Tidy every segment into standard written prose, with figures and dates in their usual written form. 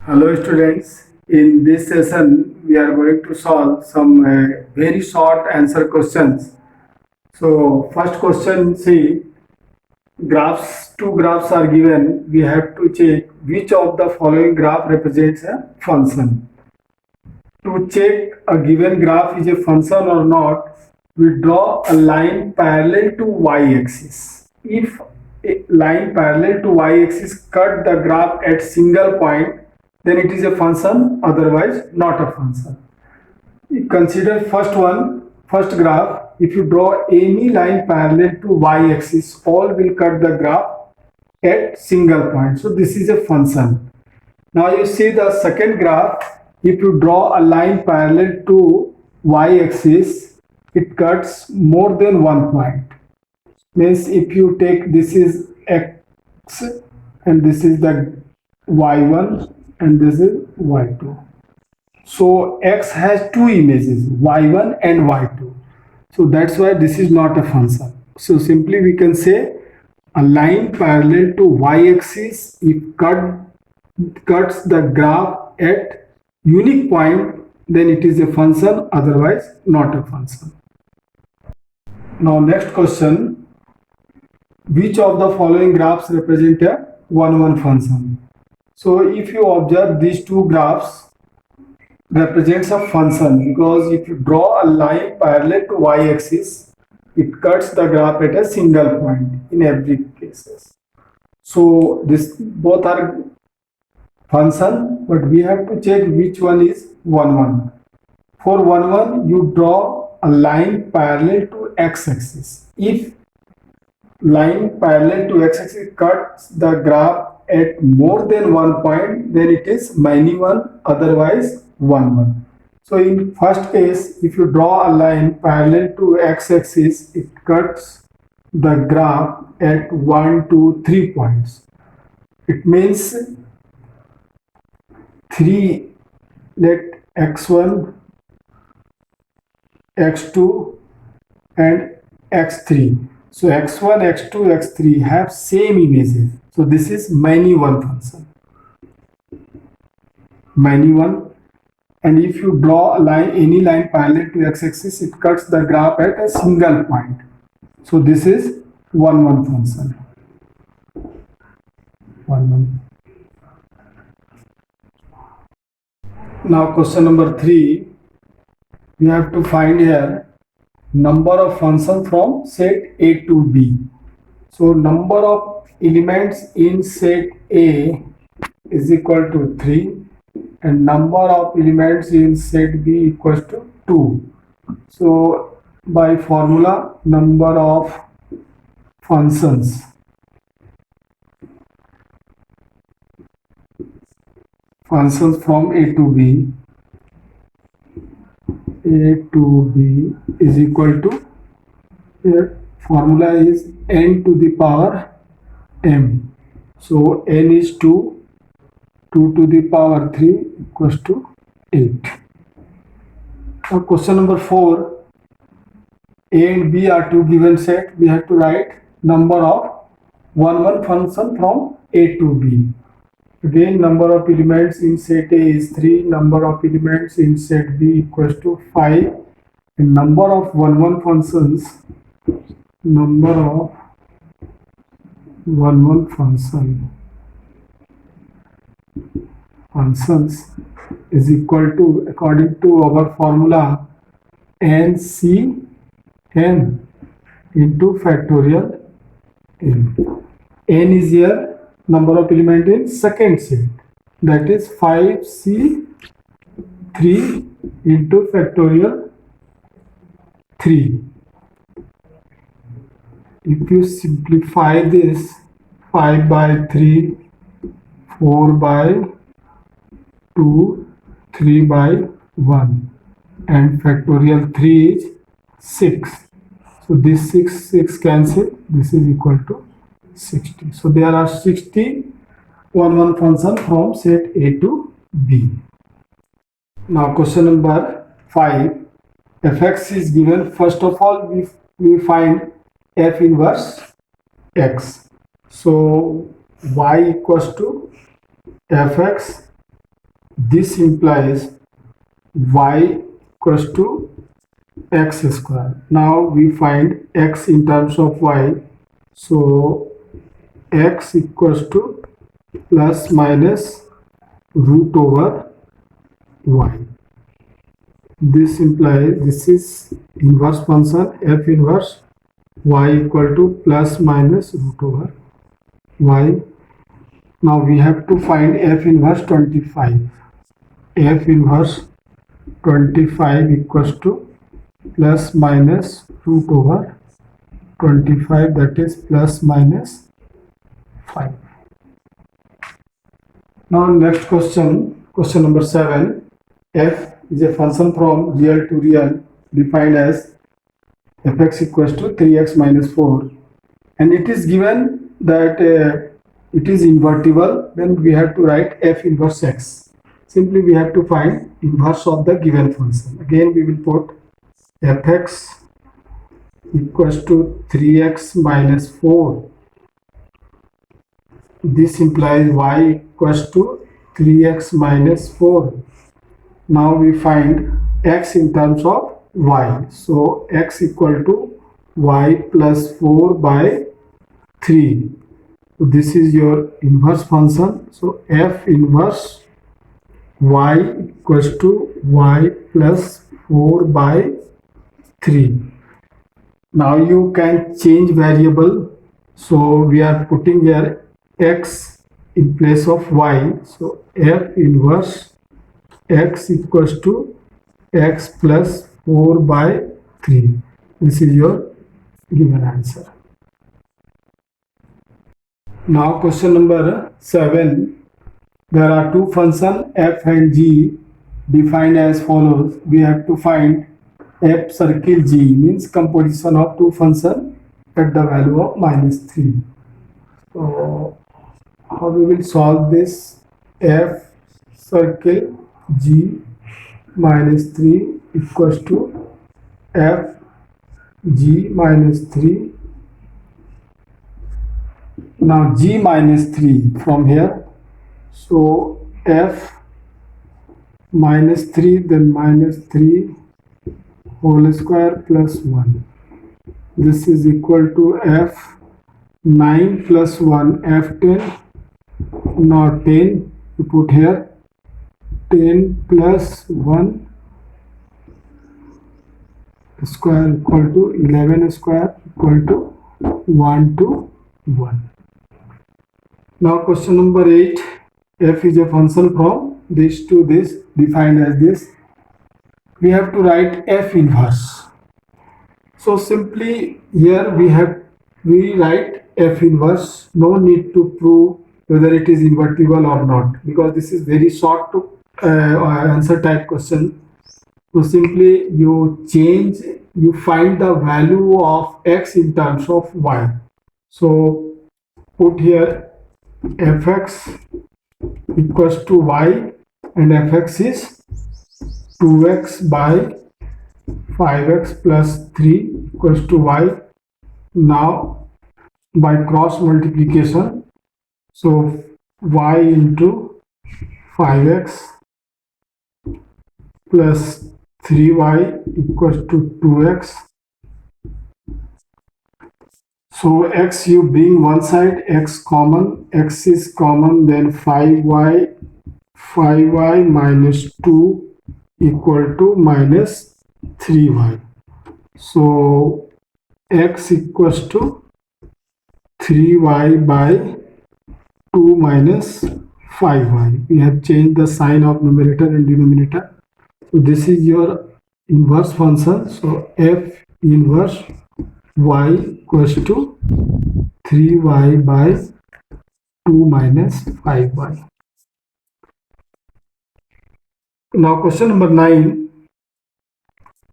Hello students, in this session we are going to solve some very short answer questions. So first question, see, two graphs are given, we have to check which of the following graph represents a function. To check a given graph is a function or not, we draw a line parallel to y-axis. If a line parallel to y-axis cut the graph at single point, then it is a function, otherwise not a function. Consider first graph. If you draw any line parallel to y-axis, all will cut the graph at single point. So this is a function. Now you see the second graph. If you draw a line parallel to y-axis, it cuts more than one point. Means if you take this is x and this is the y1 and this is y2. So x has two images, y1 and y2. So that's why this is not a function. So simply we can say a line parallel to y-axis if cuts the graph at unique point, then it is a function, otherwise not a function. Now next question, which of the following graphs represent a 1-1 function? So if you observe these two graphs represents a function, because if you draw a line parallel to y-axis, it cuts the graph at a single point in every cases. So this both are function, but we have to check which one is 1-1. For 1-1, you draw a line parallel to x-axis. If line parallel to x-axis cuts the graph at more than one point, then it is many one, otherwise 1-1. So in first case, if you draw a line parallel to x-axis, it cuts the graph at 1, 2, 3 points. It means 3, let x1, x2 and x3. So x1, x2, x3 have same images. So this is many one function. Many one. And if you draw a line, any line parallel to x-axis, it cuts the graph at a single point. So this is 1-1 function. 1-1. Now question number 3, we have to find here number of functions from set A to B. So number of elements in set A is equal to 3 and number of elements in set B equals to 2. So by formula, number of functions from A to B is equal to, here formula is n to the power m. So n is 2, 2 to the power 3 equals to 8. Now question number 4, A and B are two given set. We have to write number of 1-1 function from A to B. Again, number of elements in set A is 3, number of elements in set B equals to 5, and number of 1-1 functions, functions is equal to, according to our formula, NCn into factorial n. N is here number of element in second set, that is 5c3 into factorial 3. If you simplify this, 5 by 3, 4 by 2, 3 by 1, and factorial 3 is 6. So this 6 cancel, this is equal to 60. So there are 60 1-1 function from set A to B. Now question number 5, fx is given. First of all, we find f inverse x. So y equals to fx This implies y equals to x square. Now we find x in terms of y. So x equals to plus minus root over y. This implies this is inverse function f inverse y equal to plus minus root over y. Now we have to find f inverse 25. F inverse 25 equals to plus minus root over 25, that is plus minus 5. Now next question number 7. F is a function from real to real defined as fx equals to 3x minus 4, and it is given that it is invertible. Then we have to write f inverse x. Simply we have to find inverse of the given function. Again we will put fx equals to 3x minus 4. This implies y equals to 3x minus 4. Now we find x in terms of y. So x equal to y plus 4 by 3. So this is your inverse function. So f inverse y equals to y plus 4 by 3. Now you can change variable. So we are putting here x in place of y. So f inverse x equals to x plus 4 by 3. This is your given answer. Now question number 7. There are two functions f and g defined as follows. We have to find f circle g, means composition of two functions at the value of minus 3. So how we will solve this? F circle g minus 3 equals to f g minus 3. Now g minus 3 from here. So f minus 3, then minus 3 whole square plus 1. This is equal to f 9 plus 1, f10. Now 10 you put here, 10 plus 1 square equal to 11 square equal to 1 to 1. Now question number 8. F is a function from this to this defined as this. We have to write f inverse. So simply here we write f inverse. No need to prove whether it is invertible or not, because this is very short to answer type question. So simply you find the value of x in terms of y. So put here fx equals to y, and fx is 2x by 5x plus 3 equals to y. Now by cross multiplication, so y into 5x plus 3y equals to 2x. So x you bring one side, x common, x is common, then 5y minus 2 equal to minus 3y. So x equals to 3y by 2 minus 5y. We have changed the sign of numerator and denominator. So this is your inverse function. So f inverse y equals to 3y by 2 minus 5y. Now question number 9.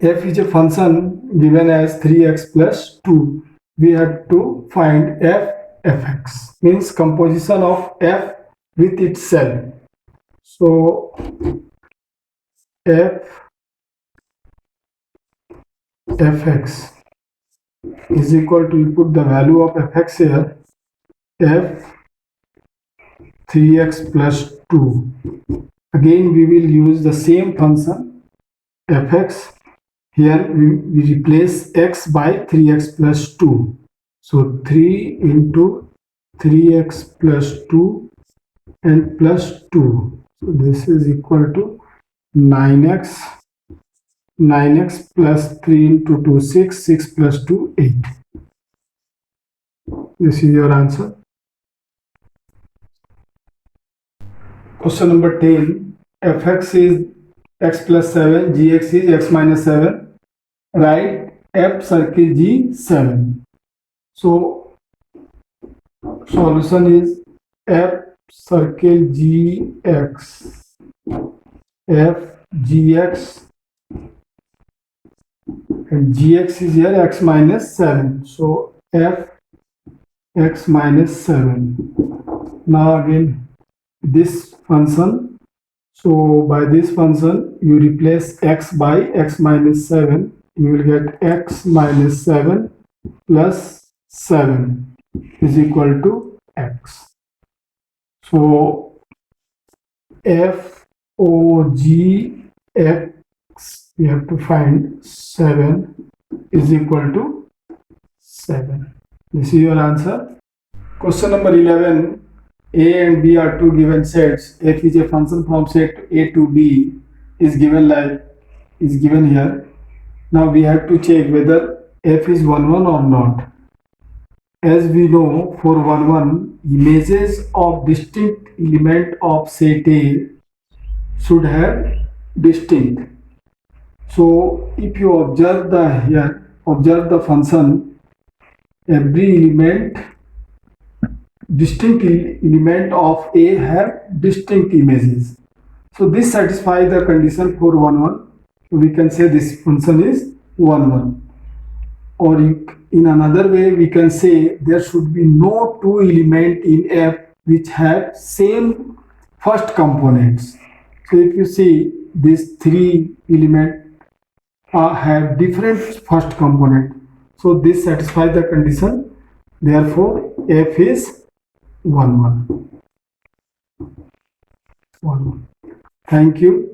F is a function given as 3x plus 2. We have to find fx, means composition of f with itself. So fx is equal to, you put the value of fx here, f 3x plus 2 again we will use the same function fx. Here we replace x by 3x plus 2. So 3 into 3x plus 2 and plus 2. So this is equal to 9x. 9x plus 3 into 2, 6. 6 plus 2, 8. This is your answer. Question number 10. fx is x plus 7, gx is x minus 7. Write f circle g 7. So solution is f circle gx, f gx, and gx is here x minus 7. So f x minus 7. Now again this function. So by this function you replace x by x minus 7. You will get x minus 7 plus 7 is equal to x. So f o g x, we have to find 7 is equal to 7. This is your answer. Question number 11. A and B are two given sets. F is a function from set A to B is given here. Now we have to check whether f is 1 1 or not. As we know, for 1 1, images of distinct element of set A should have distinct. So if you observe the function, every element, distinct element of A have distinct images. So this satisfies the condition for 1 1. So we can say this function is 1 1. Or in another way we can say there should be no two elements in F which have same first components. So if you see these three elements have different first component. So this satisfies the condition. Therefore F is 1 1. 1 1. Thank you.